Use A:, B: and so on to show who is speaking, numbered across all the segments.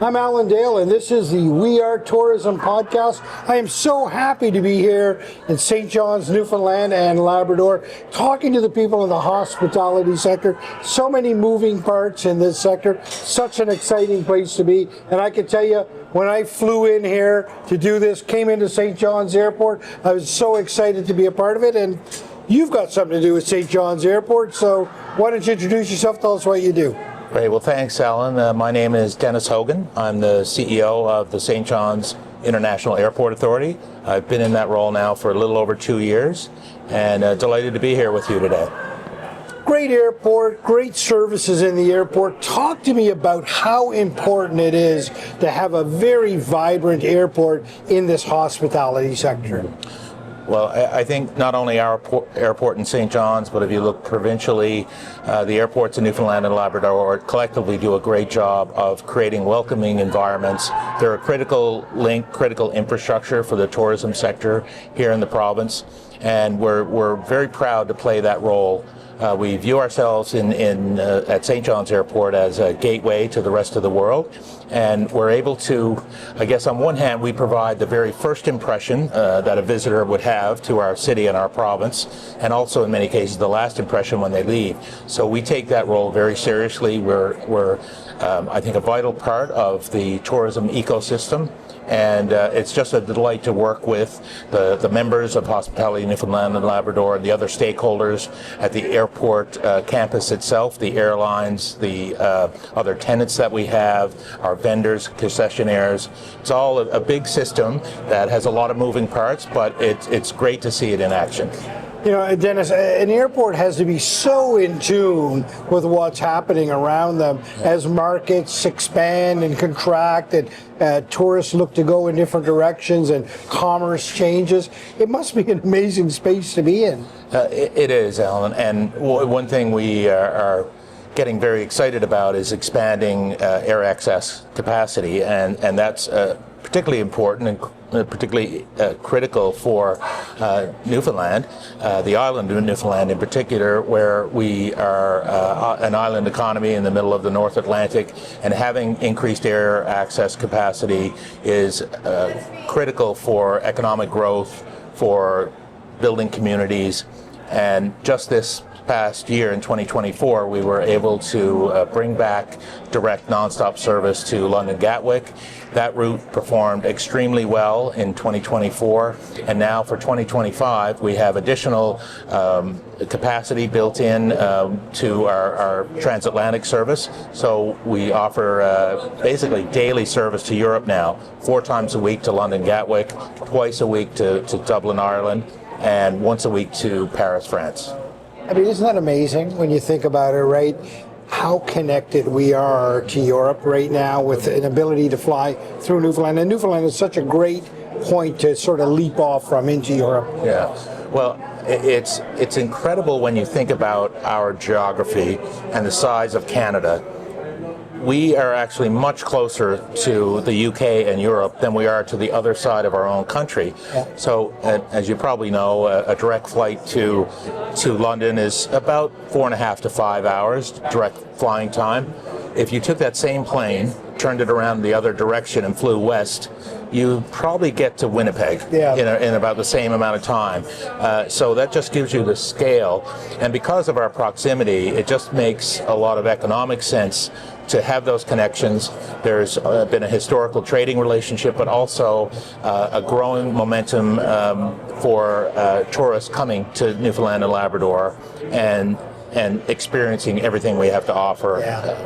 A: I'm Alan Dale, and this is the We Are Tourism podcast. I am so happy to be here in St. John's, Newfoundland and Labrador, talking to the people in the hospitality sector. So many moving parts in this sector. Such an exciting place to be. And I can tell you, when I flew in here to do this, came into St. John's Airport, I was so excited to be a part of it. And you've got something to do with St. John's Airport, so why don't you introduce yourself, tell us what you do.
B: Great. Well, thanks, Alan. My name is Dennis Hogan. I'm the CEO of the St. John's International Airport Authority. I've been in that role now for a little over 2 years, and delighted to be here with you today.
A: Great airport, great services in the airport. Talk to me about how important it is to have a very vibrant airport in this hospitality sector.
B: Well, I think not only our airport in St. John's, but if you look provincially, the airports in Newfoundland and Labrador collectively do a great job of creating welcoming environments. They're a critical link, critical infrastructure for the tourism sector here in the province, and we're very proud to play that role. We view ourselves at St. John's Airport as a gateway to the rest of the world, and we're able to, I guess on one hand, we provide the very first impression that a visitor would have to our city and our province, and also in many cases the last impression when they leave. So we take that role very seriously. We're I think, a vital part of the tourism ecosystem. And it's just a delight to work with the members of Hospitality Newfoundland and Labrador and the other stakeholders at the airport campus itself, the airlines, the other tenants that we have, our vendors, concessionaires. It's all a big system that has a lot of moving parts, but it's great to see it in action.
A: You know, Dennis, an airport has to be so in tune with what's happening around them as markets expand and contract and tourists look to go in different directions and commerce changes. It must be an amazing space to be in.
B: It is, Alan. And one thing we are getting very excited about is expanding air access capacity, and that's particularly important and particularly critical for Newfoundland, the island of Newfoundland in particular, where we are an island economy in the middle of the North Atlantic, and having increased air access capacity is critical for economic growth, for building communities. And just this past year in 2024, we were able to bring back direct nonstop service to London Gatwick. That route performed extremely well in 2024, and now for 2025 we have additional capacity built in to our transatlantic service. So we offer basically daily service to Europe now, 4 times a week to London Gatwick, twice a week to Dublin, Ireland, and once a week to Paris, France.
A: I mean, isn't that amazing when you think about it, right? How connected we are to Europe right now with an ability to fly through Newfoundland. And Newfoundland is such a great point to sort of leap off from into Europe.
B: Yeah, well, it's incredible when you think about our geography and the size of Canada. We are actually much closer to the UK and Europe than we are to the other side of our own country. Yeah. So, as you probably know, a direct flight to London is about 4.5 to 5 hours direct flying time. If you took that same plane, turned it around the other direction and flew west, you probably get to Winnipeg in about the same amount of time. So that just gives you the scale. And because of our proximity, it just makes a lot of economic sense to have those connections. There's been a historical trading relationship, but also a growing momentum for tourists coming to Newfoundland and Labrador and experiencing everything we have to offer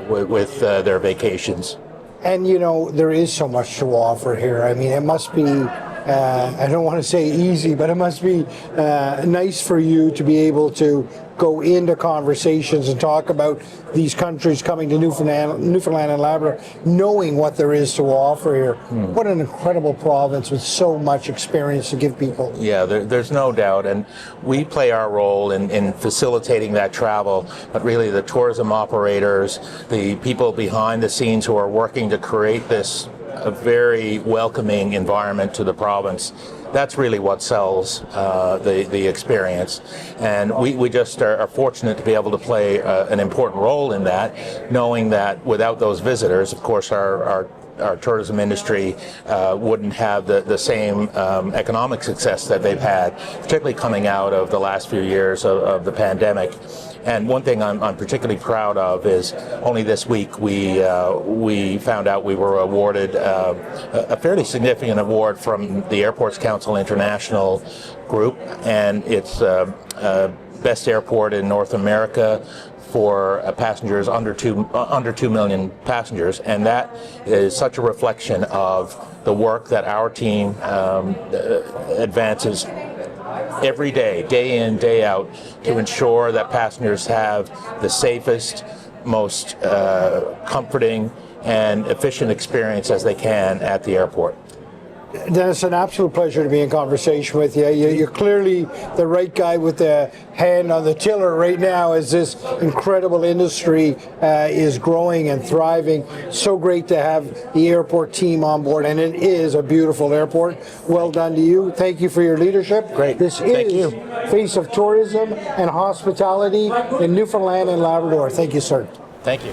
B: with their vacations.
A: And, you know, there is so much to offer here. I mean, it must be, I don't want to say easy, but it must be nice for you to be able to go into conversations and talk about these countries coming to Newfoundland and Labrador, knowing what there is to offer here. What an incredible province with so much experience to give people.
B: Yeah, there's no doubt, and we play our role in facilitating that travel, but really the tourism operators, the people behind the scenes who are working to create this a very welcoming environment to the province. That's really what sells the experience. And we just are fortunate to be able to play an important role in that, knowing that without those visitors, of course, our our tourism industry wouldn't have the same economic success that they've had, particularly coming out of the last few years of the pandemic. And one thing I'm particularly proud of is only this week we found out we were awarded a fairly significant award from the Airports Council International group, and it's best airport in North America for passengers under 2 million passengers, and that is such a reflection of the work that our team advances every day, day in, day out, to ensure that passengers have the safest, most comforting and efficient experience as they can at the airport.
A: Dennis, an absolute pleasure to be in conversation with you. You're clearly the right guy with the hand on the tiller right now as this incredible industry is growing and thriving. So great to have the airport team on board, and it is a beautiful airport. Well done to you. Thank you for your leadership.
B: Great.
A: This
B: Thank
A: is
B: you.
A: Face of Tourism and Hospitality in Newfoundland and Labrador. Thank you, sir.
B: Thank you.